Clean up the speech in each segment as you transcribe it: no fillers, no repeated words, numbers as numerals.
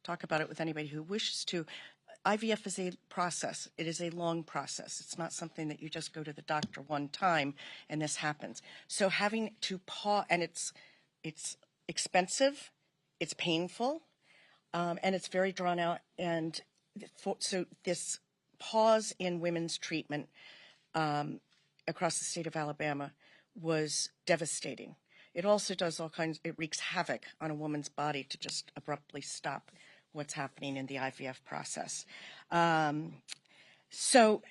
talk about it with anybody who wishes to. IVF is a process. It is a long process. It's not something that you just go to the doctor one time and this happens. So having to pause, and it's expensive, it's painful, and it's very drawn out. And so this pause in women's treatment across the state of Alabama was devastating. It also does it wreaks havoc on a woman's body to just abruptly stop what's happening in the IVF process. So,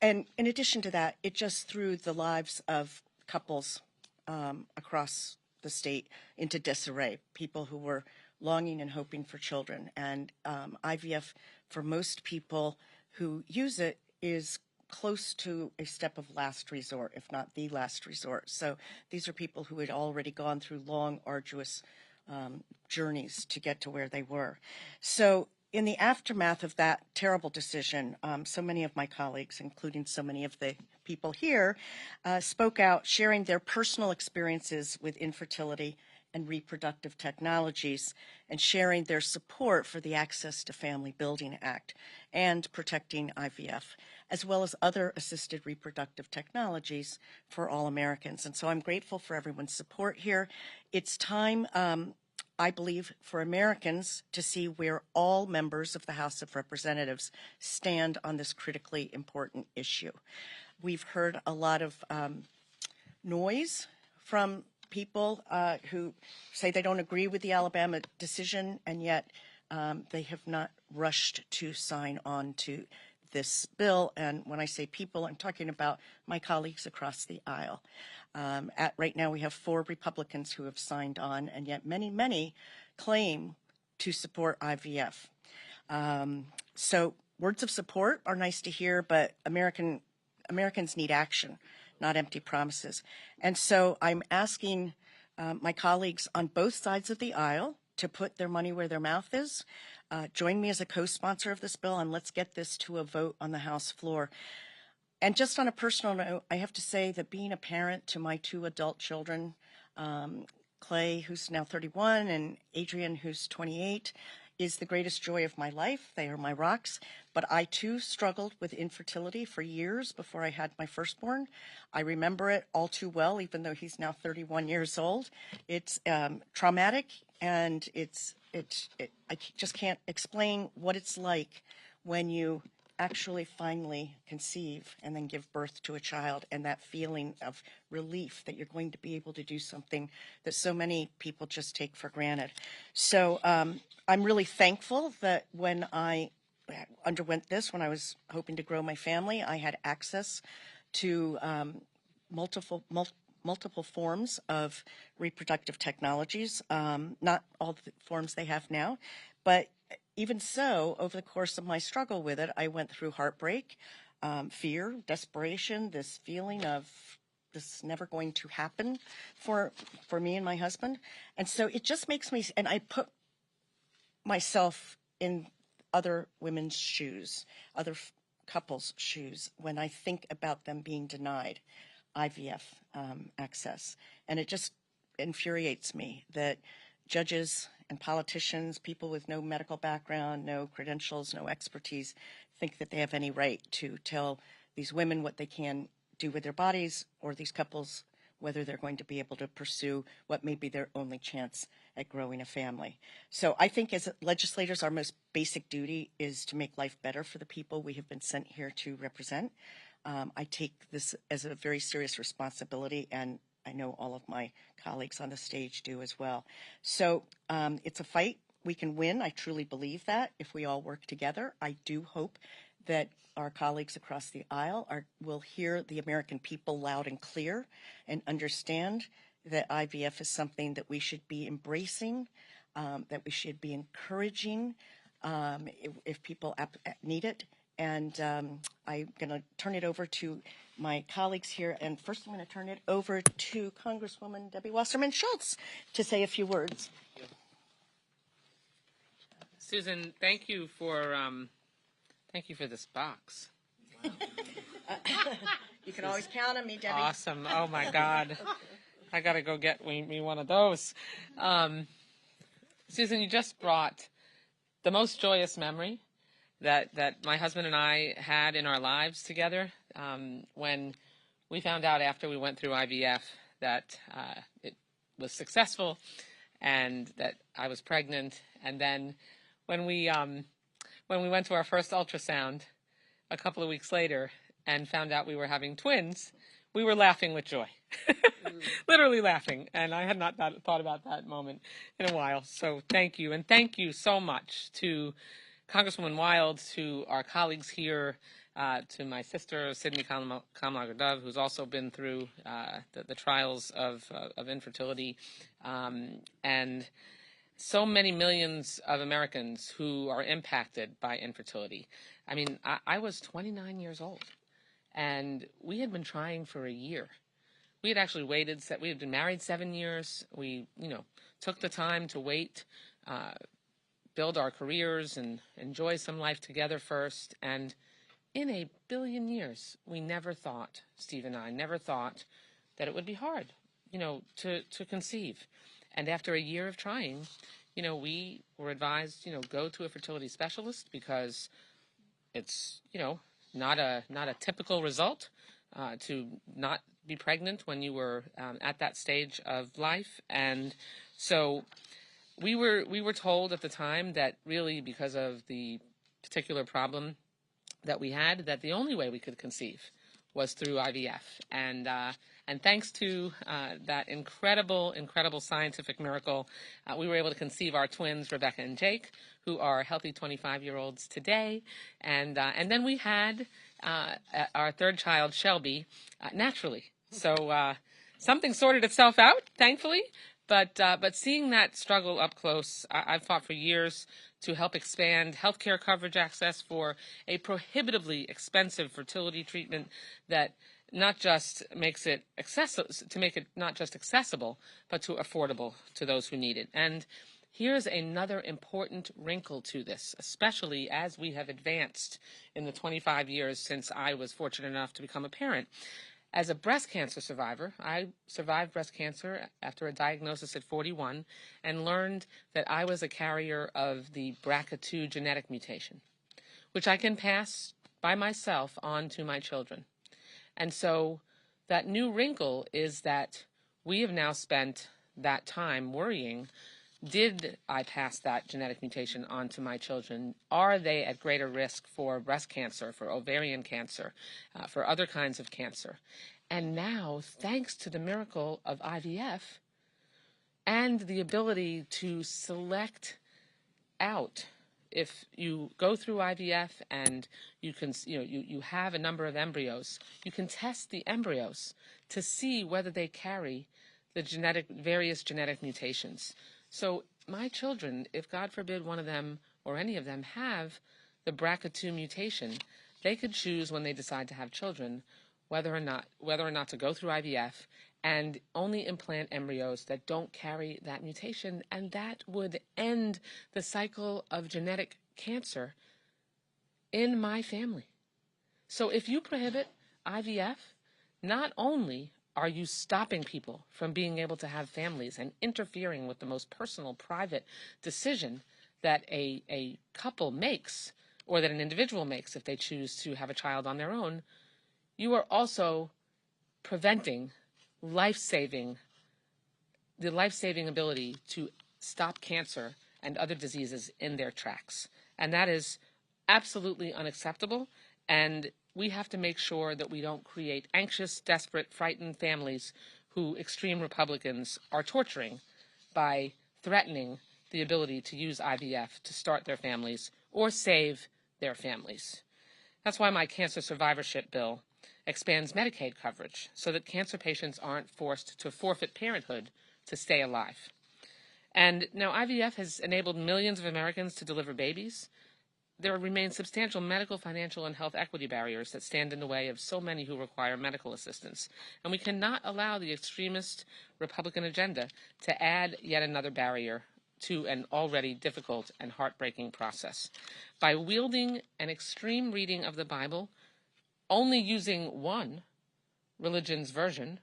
and in addition to that, it just threw the lives of couples across the state into disarray, people who were longing and hoping for children. And IVF, for most people who use it, is close to a step of last resort, if not the last resort. So these are people who had already gone through long, arduous journeys to get to where they were. So in the aftermath of that terrible decision, so many of my colleagues, including so many of the people here, spoke out, sharing their personal experiences with infertility and reproductive technologies, and sharing their support for the Access to Family Building Act and protecting IVF, as well as other assisted reproductive technologies for all Americans. And so I'm grateful for everyone's support here. It's time, I believe, for Americans to see where all members of the House of Representatives stand on this critically important issue. We've heard a lot of noise from people who say they don't agree with the Alabama decision, and yet they have not rushed to sign on to this bill. And when I say people, I'm talking about my colleagues across the aisle. Right now we have 4 Republicans who have signed on, and yet many, many claim to support IVF. So words of support are nice to hear, but Americans need action, not empty promises. And so I'm asking my colleagues on both sides of the aisle to put their money where their mouth is. Join me as a co-sponsor of this bill, and let's get this to a vote on the House floor. And just on a personal note, I have to say that being a parent to my 2 adult children, Clay, who's now 31, and Adrian, who's 28, is the greatest joy of my life. They are my rocks. But I, too, struggled with infertility for years before I had my firstborn. I remember it all too well, even though he's now 31 years old. It's traumatic, and I just can't explain what it's like when you actually finally conceive and then give birth to a child, and that feeling of relief that you're going to be able to do something that so many people just take for granted. So I'm really thankful that when I underwent this, when I was hoping to grow my family, I had access to multiple forms of reproductive technologies, not all the forms they have now, but even so, over the course of my struggle with it, I went through heartbreak, fear, desperation, this feeling of this never going to happen for me and my husband. And so it just makes me, and I put myself in other women's shoes, other couples' shoes, when I think about them being denied IVF access. And it just infuriates me that judges and politicians, people with no medical background, no credentials, no expertise, think that they have any right to tell these women what they can do with their bodies, or these couples whether they're going to be able to pursue what may be their only chance at growing a family. So I think as legislators, our most basic duty is to make life better for the people we have been sent here to represent. I take this as a very serious responsibility, and I know all of my colleagues on the stage do as well. So it's a fight. We can win. I truly believe that if we all work together. I do hope that our colleagues across the aisle will hear the American people loud and clear and understand that IVF is something that we should be embracing, that we should be encouraging if people need it. And I'm going to turn it over to my colleagues here. And first, I'm going to turn it over to Congresswoman Debbie Wasserman Schultz to say a few words. Susan, thank you for this box. Wow. You can always count on me, Debbie. Awesome. Oh, my God. I got to go get me one of those. Susan, you just brought the most joyous memory that my husband and I had in our lives together, when we found out after we went through IVF that it was successful and that I was pregnant. And then when we went to our first ultrasound a couple of weeks later and found out we were having twins, we were laughing with joy. Literally laughing. And I had not thought about that moment in a while. So thank you. And thank you so much to Congresswoman Wild, to our colleagues here, to my sister, Sydney Kamlager-Dove, who's also been through the trials of infertility, and so many millions of Americans who are impacted by infertility. I mean, I was 29 years old, and we had been trying for a year. We had actually waited. We had been married 7 years. We, took the time to wait, build our careers, and enjoy some life together first. And in a billion years, we never thought, Steve and I, never thought that it would be hard, to conceive. And after a year of trying, we were advised, go to a fertility specialist because it's, not a typical result to not be pregnant when you were at that stage of life. And so we were told at the time that really because of the particular problem that we had, that the only way we could conceive was through IVF. And thanks to that incredible scientific miracle, we were able to conceive our twins, Rebecca and Jake, who are healthy 25-year-olds today. And then we had our third child, Shelby, naturally. So something sorted itself out, thankfully. But seeing that struggle up close, I've fought for years to help expand healthcare coverage access for a prohibitively expensive fertility treatment that not just makes it accessible, to make it not just accessible, but to affordable to those who need it. And here's another important wrinkle to this, especially as we have advanced in the 25 years since I was fortunate enough to become a parent. As a breast cancer survivor, I survived breast cancer after a diagnosis at 41 and learned that I was a carrier of the BRCA2 genetic mutation, which I can pass by myself on to my children. And so that new wrinkle is that we have now spent that time worrying, did I pass that genetic mutation on to my children? Are they at greater risk for breast cancer, for ovarian cancer, for other kinds of cancer? And now, thanks to the miracle of IVF and the ability to select out, if you go through IVF and you can, you have a number of embryos, you can test the embryos to see whether they carry the various genetic mutations. So my children, if God forbid one of them or any of them have the BRCA2 mutation, they could choose when they decide to have children whether or not to go through IVF and only implant embryos that don't carry that mutation, and that would end the cycle of genetic cancer in my family. So if you prohibit IVF, not only are you stopping people from being able to have families and interfering with the most personal, private decision that a couple makes, or that an individual makes if they choose to have a child on their own, you are also preventing the life-saving ability to stop cancer and other diseases in their tracks. And that is absolutely unacceptable. And we have to make sure that we don't create anxious, desperate, frightened families who extreme Republicans are torturing by threatening the ability to use IVF to start their families or save their families. That's why my cancer survivorship bill expands Medicaid coverage so that cancer patients aren't forced to forfeit parenthood to stay alive. And now IVF has enabled millions of Americans to deliver babies. There remain substantial medical, financial, and health equity barriers that stand in the way of so many who require medical assistance. And we cannot allow the extremist Republican agenda to add yet another barrier to an already difficult and heartbreaking process. By wielding an extreme reading of the Bible, only using one religion's version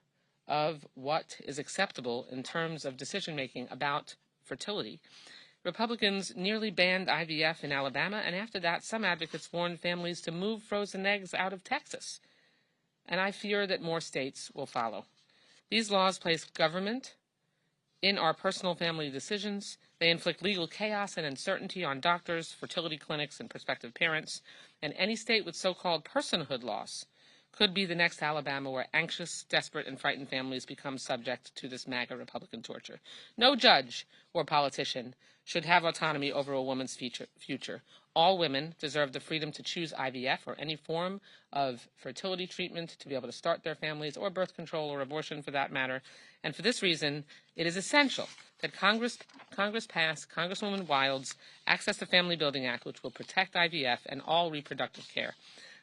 of what is acceptable in terms of decision-making about fertility, Republicans nearly banned IVF in Alabama, and after that, some advocates warned families to move frozen eggs out of Texas. And I fear that more states will follow. These laws place government in our personal family decisions. They inflict legal chaos and uncertainty on doctors, fertility clinics, and prospective parents. And any state with so-called personhood laws could be the next Alabama, where anxious, desperate, and frightened families become subject to this MAGA Republican torture. No judge or politician should have autonomy over a woman's future. All women deserve the freedom to choose IVF or any form of fertility treatment to be able to start their families, or birth control or abortion for that matter. And for this reason, it is essential that Congress pass Congresswoman Wild's Access to Family Building Act, which will protect IVF and all reproductive care.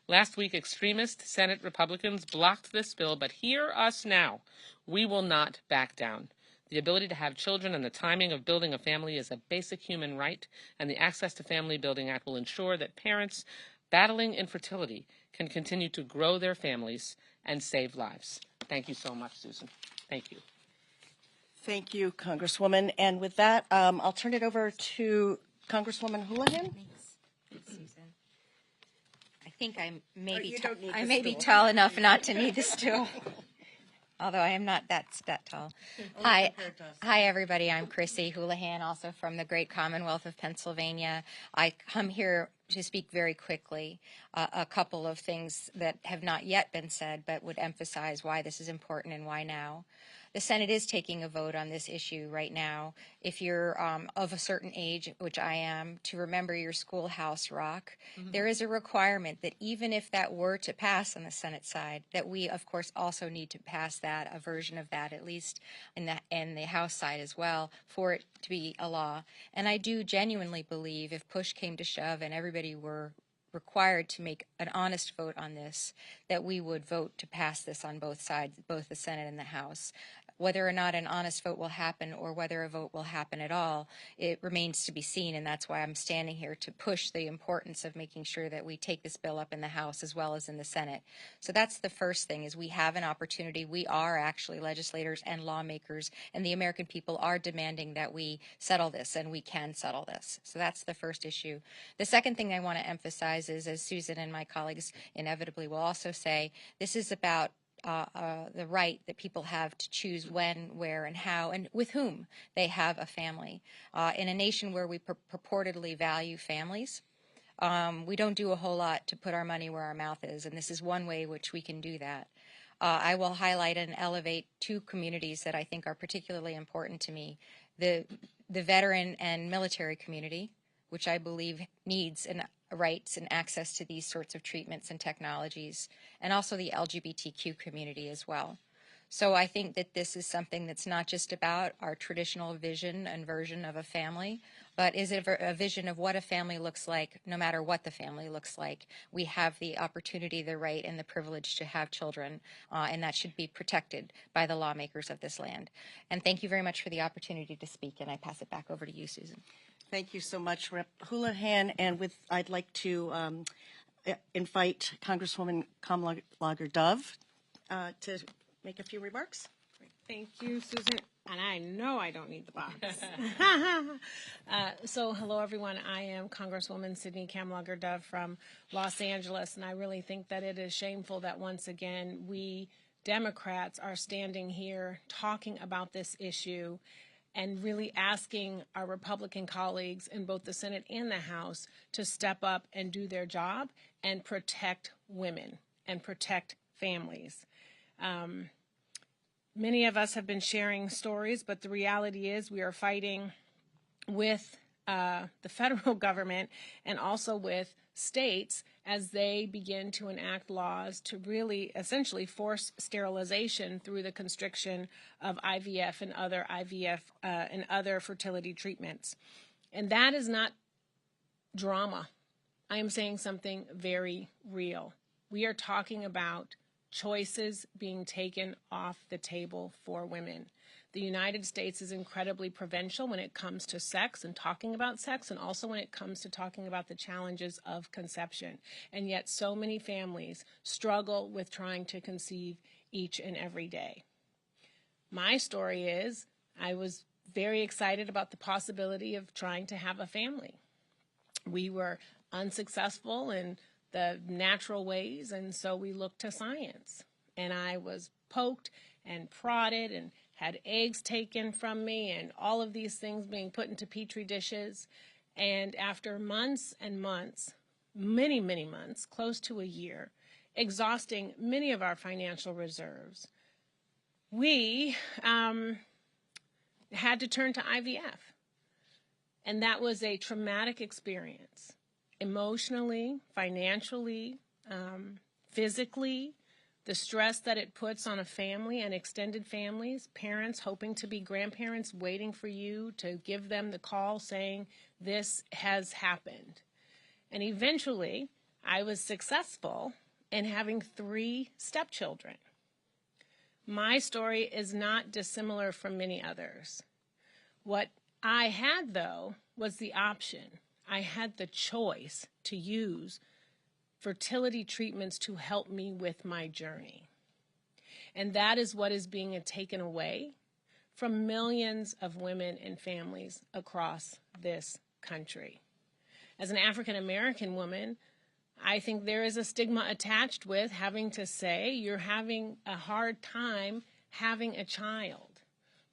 Last week, extremist Senate Republicans blocked this bill, but hear us now. We will not back down. The ability to have children and the timing of building a family is a basic human right, and the Access to Family Building Act will ensure that parents battling infertility can continue to grow their families and save lives. Thank you so much, Susan. Thank you. Thank you, Congresswoman. And with that, I'll turn it over to Congresswoman Houlihan. Thanks, Susan. I think I You may be tall enough not to need the stool. Although I am not that tall. Hi, everybody. I'm Chrissy Houlihan, also from the great Commonwealth of Pennsylvania. I come here to speak very quickly a couple of things that have not yet been said, but would emphasize why this is important and why now. The Senate is taking a vote on this issue right now. If you're of a certain age, which I am, to remember your schoolhouse rock, there is a requirement that even if that were to pass on the Senate side, that we, of course, also need to pass that, a version of that, at least in the House side as well, for it to be a law. And I do genuinely believe if push came to shove and everybody were required to make an honest vote on this, that we would vote to pass this on both sides, both the Senate and the House. Whether or not an honest vote will happen or whether a vote will happen at all, it remains to be seen, and that's why I'm standing here to push the importance of making sure that we take this bill up in the House as well as in the Senate. So that's the first thing, is we have an opportunity. We are actually legislators and lawmakers, and the American people are demanding that we settle this, and we can settle this. So that's the first issue. The second thing I want to emphasize is, as Susan and my colleagues inevitably will also say, this is about the right that people have to choose when, where, and how, and with whom they have a family. In a nation where we purportedly value families, we don't do a whole lot to put our money where our mouth is, and this is one way which we can do that. I will highlight and elevate two communities that I think are particularly important to me. The veteran and military community, which I believe needs rights and access to these sorts of treatments and technologies, and also the LGBTQ community as well. So I think that this is something that's not just about our traditional vision and version of a family, but is a vision of what a family looks like, no matter what the family looks like. We have the opportunity, the right, and the privilege to have children, and that should be protected by the lawmakers of this land. And thank you very much for the opportunity to speak, and I pass it back over to you, Susan. Thank you so much, Rep. Houlihan. And I'd like to invite Congresswoman Kamlager-Dove to make a few remarks. Thank you, Susan. And I know I don't need the box. So hello, everyone. I am Congresswoman Sydney Kamlager-Dove from Los Angeles, and I really think that it is shameful that once again we Democrats are standing here talking about this issue and really asking our Republican colleagues in both the Senate and the House to step up and do their job and protect women and protect families. Many of us have been sharing stories, but the reality is we are fighting with the federal government and also with states as they begin to enact laws to really essentially force sterilization through the constriction of IVF and other fertility treatments. And that is not drama. I am saying something very real. We are talking about choices being taken off the table for women. The United States is incredibly provincial when it comes to sex and talking about sex, and also when it comes to talking about the challenges of conception. And yet so many families struggle with trying to conceive each and every day. My story is I was very excited about the possibility of trying to have a family. We were unsuccessful in the natural ways, and so we looked to science. And I was poked and prodded and had eggs taken from me and all of these things being put into petri dishes. And after months and months, many, many months, close to a year, exhausting many of our financial reserves, we had to turn to IVF. And that was a traumatic experience, emotionally, financially, physically, the stress that it puts on a family and extended families, parents hoping to be grandparents, waiting for you to give them the call saying, this has happened. And eventually, I was successful in having 3 stepchildren. My story is not dissimilar from many others. What I had, though, was the option. I had the choice to use fertility treatments to help me with my journey. And that is what is being taken away from millions of women and families across this country. As an African American woman, I think there is a stigma attached with having to say you're having a hard time having a child.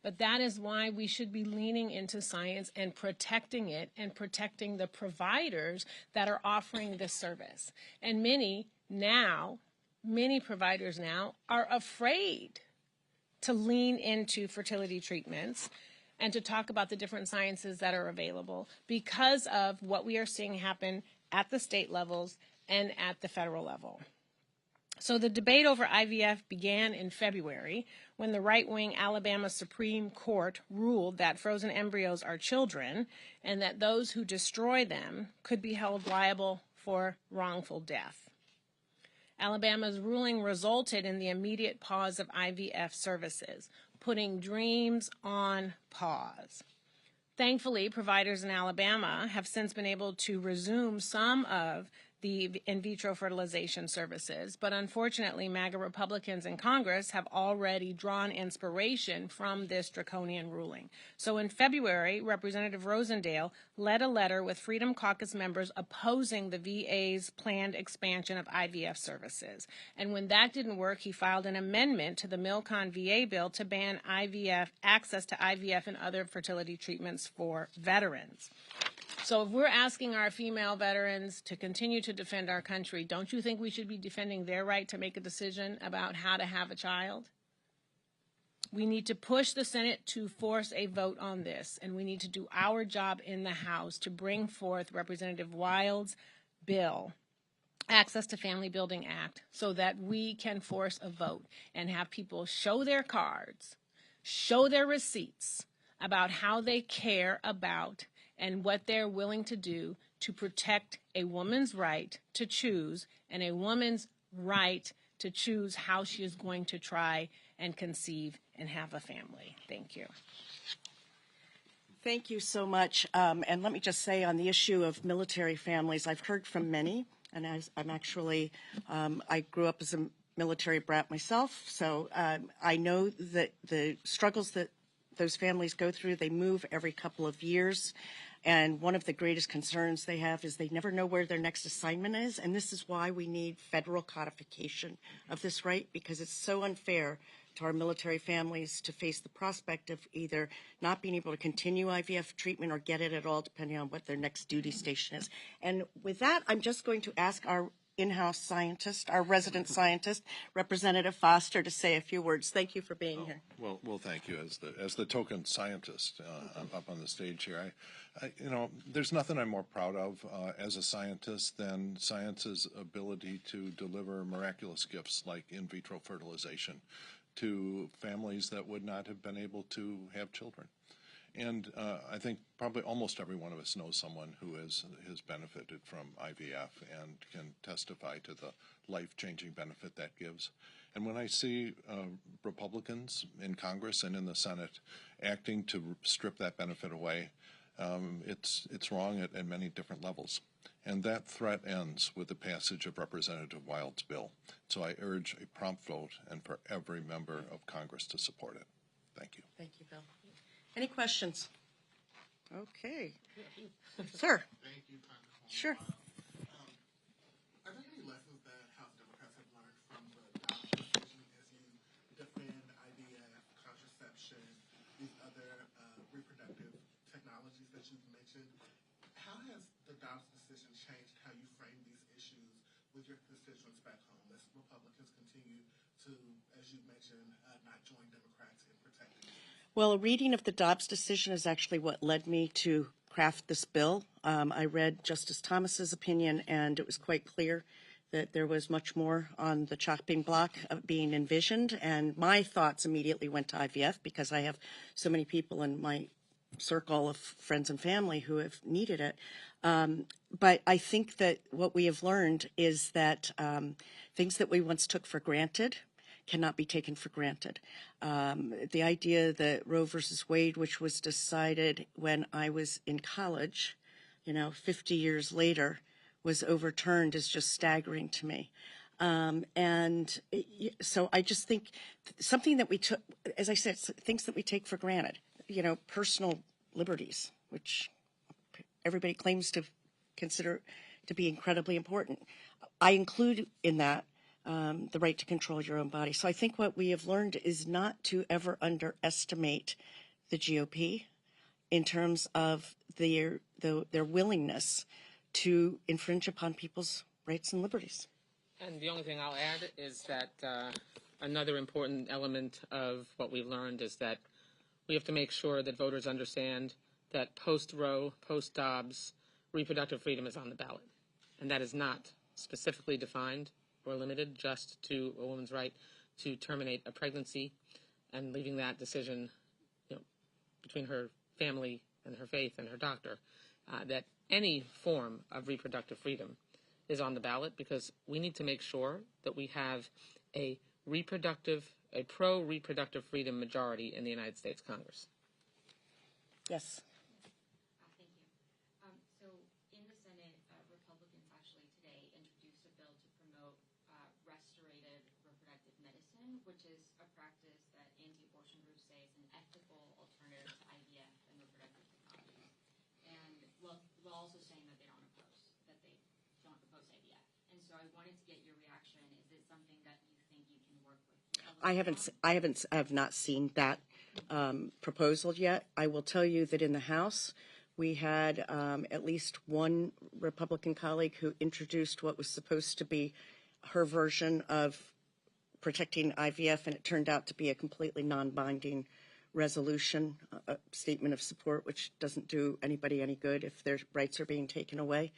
But that is why we should be leaning into science and protecting it and protecting the providers that are offering this service. And many providers now are afraid to lean into fertility treatments and to talk about the different sciences that are available because of what we are seeing happen at the state levels and at the federal level. So the debate over IVF began in February when the right-wing Alabama Supreme Court ruled that frozen embryos are children and that those who destroy them could be held liable for wrongful death. Alabama's ruling resulted in the immediate pause of IVF services, putting dreams on pause. Thankfully, providers in Alabama have since been able to resume some of the in vitro fertilization services, but unfortunately, MAGA Republicans in Congress have already drawn inspiration from this draconian ruling. So in February, Representative Rosendale led a letter with Freedom Caucus members opposing the VA's planned expansion of IVF services. And when that didn't work, he filed an amendment to the Milcon VA bill to ban IVF, access to IVF and other fertility treatments for veterans. So if we're asking our female veterans to continue to defend our country, don't you think we should be defending their right to make a decision about how to have a child? We need to push the Senate to force a vote on this, and we need to do our job in the House to bring forth Representative Wild's bill, Access to Family Building Act, so that we can force a vote and have people show their cards, show their receipts about how they care about and what they're willing to do to protect a woman's right to choose and a woman's right to choose how she is going to try and conceive and have a family. Thank you. Thank you so much. And let me just say on the issue of military families, I've heard from many, and I'm actually, I grew up as a military brat myself, so I know that the struggles that those families go through, they move every couple of years. And one of the greatest concerns they have is they never know where their next assignment is. And this is why we need federal codification of this right, because it's so unfair to our military families to face the prospect of either not being able to continue IVF treatment or get it at all, depending on what their next duty station is. And with that, I'm just going to ask our in-house scientist, our resident scientist, Representative Foster, to say a few words. Thank you for being here. Well, thank you. As the token scientist up on the stage here, I there's nothing I'm more proud of as a scientist than science's ability to deliver miraculous gifts like in vitro fertilization to families that would not have been able to have children. And I think probably almost every one of us knows someone who has benefited from IVF and can testify to the life-changing benefit that gives. And when I see Republicans in Congress and in the Senate acting to strip that benefit away, it's wrong at many different levels. And that threat ends with the passage of Representative Wild's bill. So I urge a prompt vote and for every member of Congress to support it. Thank you. Thank you, Bill. Any questions? Okay. Sir? Thank you, Congresswoman. Sure. Are there any lessons that House Democrats have learned from the Dobbs decision as you defend IVF, contraception, these other reproductive technologies that you've mentioned? How has the Dobbs decision changed how you frame these issues with your constituents back home as Republicans continue to, as you mentioned, not join Democrats in protecting them? Well, a reading of the Dobbs decision is actually what led me to craft this bill. I read Justice Thomas's opinion, and it was quite clear that there was much more on the chopping block being envisioned. And my thoughts immediately went to IVF because I have so many people in my circle of friends and family who have needed it. But I think that what we have learned is that things that we once took for granted cannot be taken for granted. The idea that Roe versus Wade, which was decided when I was in college, 50 years later, was overturned is just staggering to me. So I just think something that we took, as I said, things that we take for granted, personal liberties, which everybody claims to consider to be incredibly important. I include in that the right to control your own body. So I think what we have learned is not to ever underestimate the GOP in terms of their willingness to infringe upon people's rights and liberties. And the only thing I'll add is that another important element of what we've learned is that we have to make sure that voters understand that post-Roe, post-Dobbs, reproductive freedom is on the ballot. And that is not specifically defined or limited just to a woman's right to terminate a pregnancy and leaving that decision between her family and her faith and her doctor, that any form of reproductive freedom is on the ballot because we need to make sure that we have a pro-reproductive freedom majority in the United States Congress. Yes. Thank you. So in the Senate, Republicans actually today introduced a bill to promote restorative reproductive medicine, which is a practice that anti-abortion groups say is an ethical alternative to IVF and reproductive technologies. And we're also saying that they don't oppose IVF. And so I wanted to get your reaction. Is it something that you think you can work with? I have not seen that proposal yet. I will tell you that in the House, we had at least one Republican colleague who introduced what was supposed to be her version of protecting IVF, and it turned out to be a completely non-binding resolution, a statement of support, which doesn't do anybody any good if their rights are being taken away.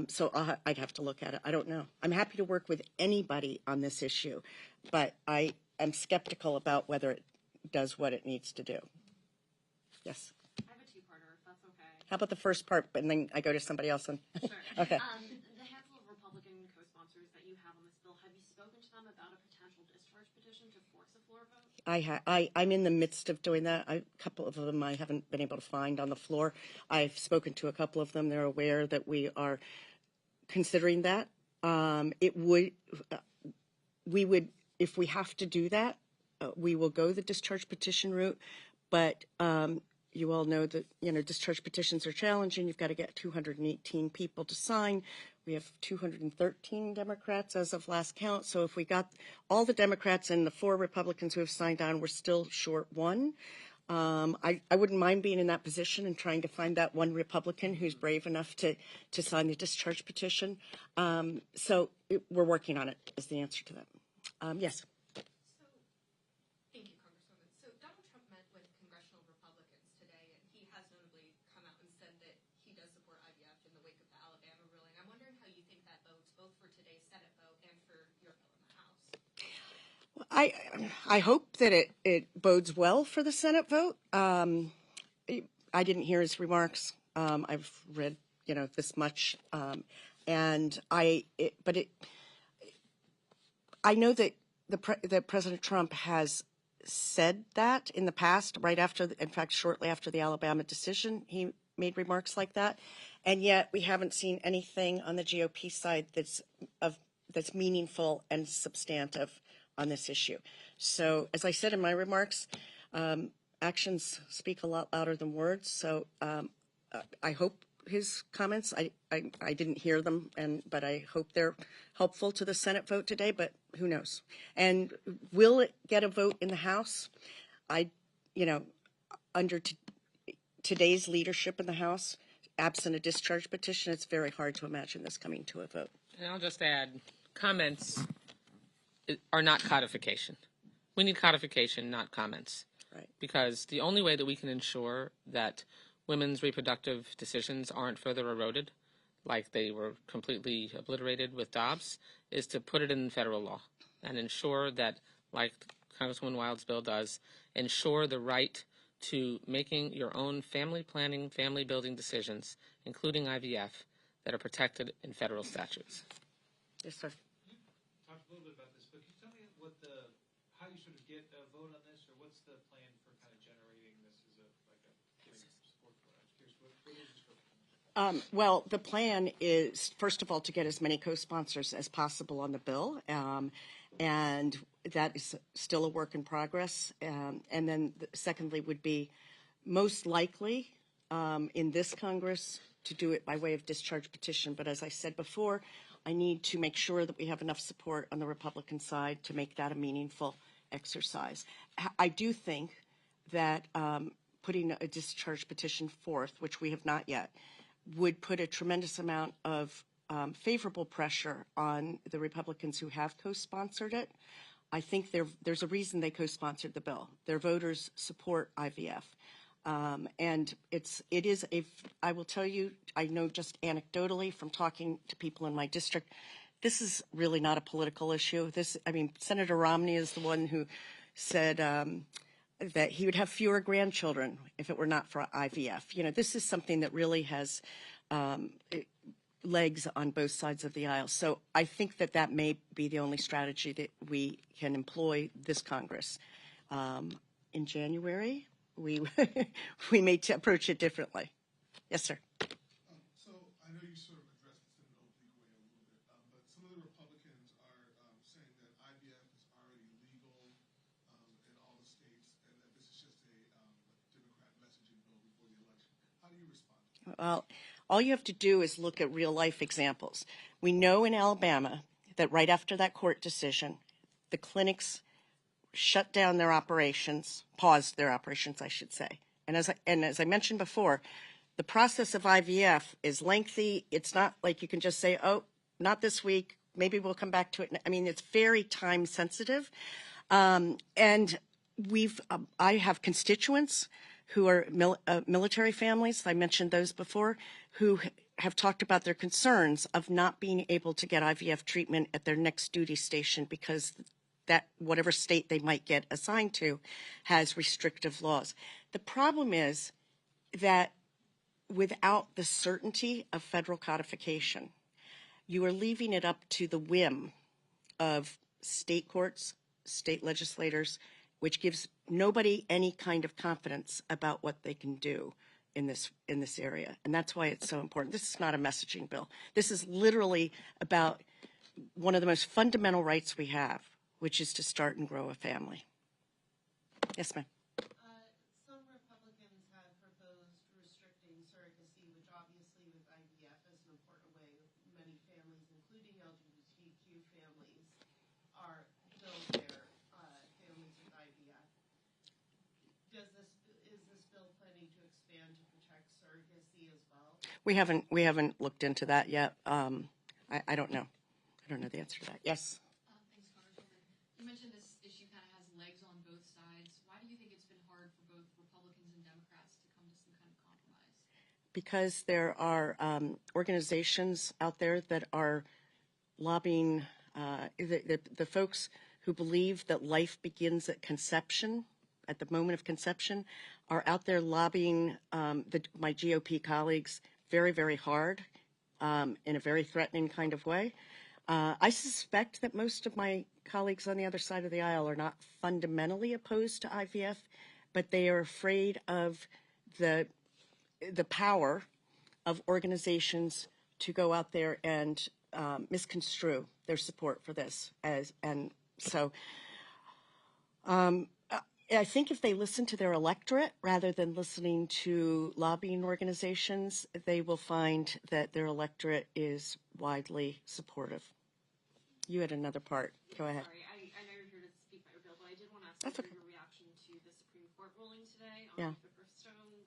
So I'd have to look at it. I don't know. I'm happy to work with anybody on this issue, but I am skeptical about whether it does what it needs to do. Yes. I have a two-parter, if that's okay. How about the first part, and then I go to somebody else? Sure. Okay. The handful of Republican co-sponsors that you have on this bill, have you spoken to them about a potential discharge petition to force a floor vote? I'm in the midst of doing that. A couple of them I haven't been able to find on the floor. I've spoken to a couple of them. They're aware that we are considering that. We would, if we have to do that, we will go the discharge petition route. But you all know that discharge petitions are challenging. You've got to get 218 people to sign. We have 213 Democrats as of last count. So if we got all the Democrats and the 4 Republicans who have signed on, we're still short 1. I wouldn't mind being in that position and trying to find that one Republican who's brave enough to sign the discharge petition. So we're working on it is the answer to that. Yes. Thank you, Congresswoman. So Donald Trump met with congressional Republicans today, and he has notably come out and said that he does support IVF in the wake of the Alabama ruling. I'm wondering how you think that bodes both for today's Senate vote and for your bill in the House. I hope that it bodes well for the Senate vote. I didn't hear his remarks. I've read this much, and I know that that President Trump has said that in the past, in fact, shortly after the Alabama decision, he made remarks like that, and yet we haven't seen anything on the GOP side that's meaningful and substantive on this issue. So, as I said in my remarks, actions speak a lot louder than words. So I hope his comments, I didn't hear them, but I hope they're helpful to the Senate vote today, but who knows? And will it get a vote in the House? Under today's leadership in the House, absent a discharge petition, it's very hard to imagine this coming to a vote. And I'll just add, comments are not codification. We need codification, not comments. Right. Because the only way that we can ensure that women's reproductive decisions aren't further eroded, like they were completely obliterated with Dobbs, is to put it in federal law and ensure that, like Congresswoman Wild's bill does, ensure the right to making your own family planning, family building decisions, including IVF, that are protected in federal statutes. Yes, sir. You talked a little bit about this, but can you tell me how you sort of get a vote on this, or what's the plan for kind of generating this as getting support for it? I'm curious, what is this? Well, the plan is, first of all, to get as many co-sponsors as possible on the bill, and that is still a work in progress. And then secondly would be most likely in this Congress to do it by way of discharge petition. But as I said before, I need to make sure that we have enough support on the Republican side to make that a meaningful exercise. I do think that putting a discharge petition forth, which we have not yet, would put a tremendous amount of favorable pressure on the Republicans who have co-sponsored it. I think there's a reason they co-sponsored the bill. Their voters support IVF. And I will tell you, I know just anecdotally from talking to people in my district, this is really not a political issue. Senator Romney is the one who said that he would have fewer grandchildren if it were not for IVF. This is something that really has legs on both sides of the aisle. So I think that may be the only strategy that we can employ this Congress. In January, we may approach it differently. Yes, sir. So I know you sort of addressed this in an oblique way a little bit, but some of the Republicans are saying that IVF is already legal in all the states, and that this is just a Democrat messaging bill before the election. How do you respond to that? Well, all you have to do is look at real life examples. We know in Alabama that right after that court decision, the clinics shut down their operations, paused their operations, I should say. And as I mentioned before, the process of IVF is lengthy. It's not like you can just say, oh, not this week, maybe we'll come back to it. It's very time sensitive. And I have constituents who are military families, I mentioned those before, who have talked about their concerns of not being able to get IVF treatment at their next duty station because that whatever state they might get assigned to has restrictive laws. The problem is that without the certainty of federal codification, you are leaving it up to the whim of state courts, state legislators, which gives nobody any kind of confidence about what they can do in this area. And that's why it's so important. This is not a messaging bill. This is literally about one of the most fundamental rights we have, which is to start and grow a family. Yes, ma'am. Some Republicans have proposed restricting surrogacy, which obviously with IVF is an important way many families, including LGBTQ families, build their families with IVF. Is this bill planning to expand to protect surrogacy as well? We haven't looked into that yet. I don't know. I don't know the answer to that. Yes. Thanks, Congresswoman. You mentioned this issue kind of has legs on both sides. Why do you think it's been hard for both Republicans and Democrats to come to some kind of compromise? Because there are organizations out there that are lobbying, the folks who believe that life begins at conception, at the moment of conception, are out there lobbying my GOP colleagues very, very hard in a very threatening kind of way. I suspect that most of my colleagues on the other side of the aisle are not fundamentally opposed to IVF, but they are afraid of the power of organizations to go out there and misconstrue their support for this. I think if they listen to their electorate rather than listening to lobbying organizations, they will find that their electorate is widely supportive. You had another part. Go ahead. Sorry, I know you're here to speak about your bill, but I did want to ask That's okay. your reaction to the Supreme Court ruling today on Yeah. the birthstone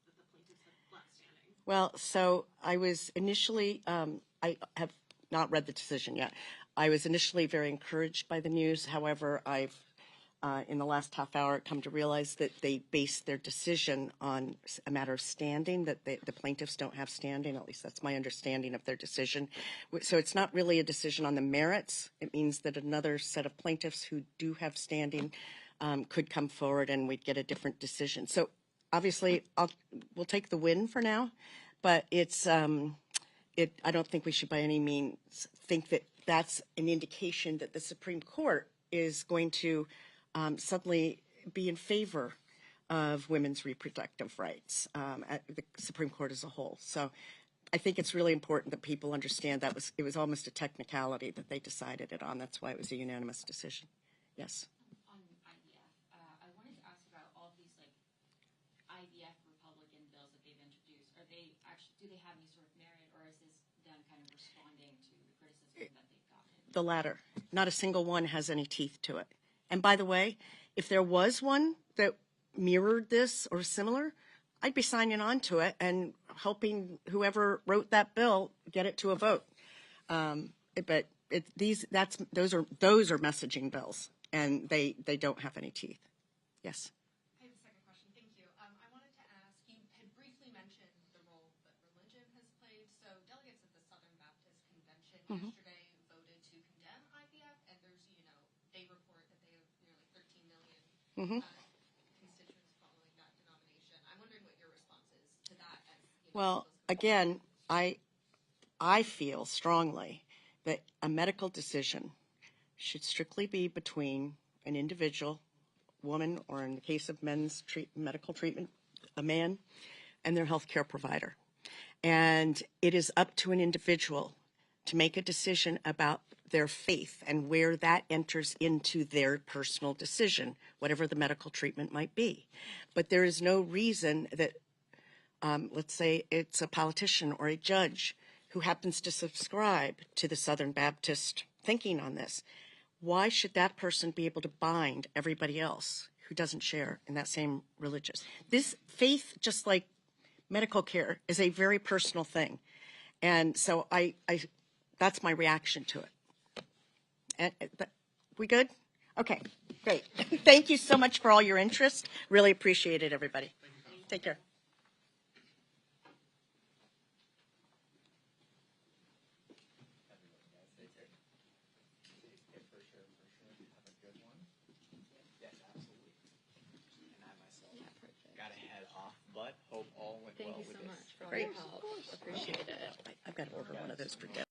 that the plaintiffs have left standing. Well, so I was initially, I have not read the decision yet. I was initially very encouraged by the news. However, I've, in the last half hour, come to realize that they based their decision on a matter of standing, that the plaintiffs don't have standing. At least that's my understanding of their decision. So it's not really a decision on the merits. It means that another set of plaintiffs who do have standing could come forward and we'd get a different decision. So obviously, we'll take the win for now, but it's I don't think we should by any means think that that's an indication that the Supreme Court is going to suddenly be in favor of women's reproductive rights at the Supreme Court as a whole. So I think it's really important that people understand that it was almost a technicality that they decided it on. That's why it was a unanimous decision. Yes. On IVF, I wanted to ask about all these IVF Republican bills that they've introduced. Are they actually, do they have any sort of merit, or is this them kind of responding to the criticism that they've gotten? The latter. Not a single one has any teeth to it. And by the way, if there was one that mirrored this or similar, I'd be signing on to it and helping whoever wrote that bill get it to a vote. But those are messaging bills, and they don't have any teeth. Yes. I have a second question. Thank you. I wanted to ask, you had briefly mentioned the role that religion has played. So delegates at the Southern Baptist Convention yesterday voted to condemn IVF, and there's, they report that they have nearly 13 million constituents following that denomination. I'm wondering what your response is to that. Well, again, I feel strongly that a medical decision should strictly be between an individual, woman, or in the case of men's medical treatment, a man, and their health care provider. And it is up to an individual to make a decision about their faith and where that enters into their personal decision, whatever the medical treatment might be. But there is no reason that, let's say it's a politician or a judge who happens to subscribe to the Southern Baptist thinking on this. Why should that person be able to bind everybody else who doesn't share in that same religious? This faith, just like medical care, is a very personal thing. And so that's my reaction to it. And, we good? Okay, great. Thank you so much for all your interest. Really appreciate it, everybody. Take care. But hope all went well with this. Great. Appreciate it. I've got to order one of those for dinner.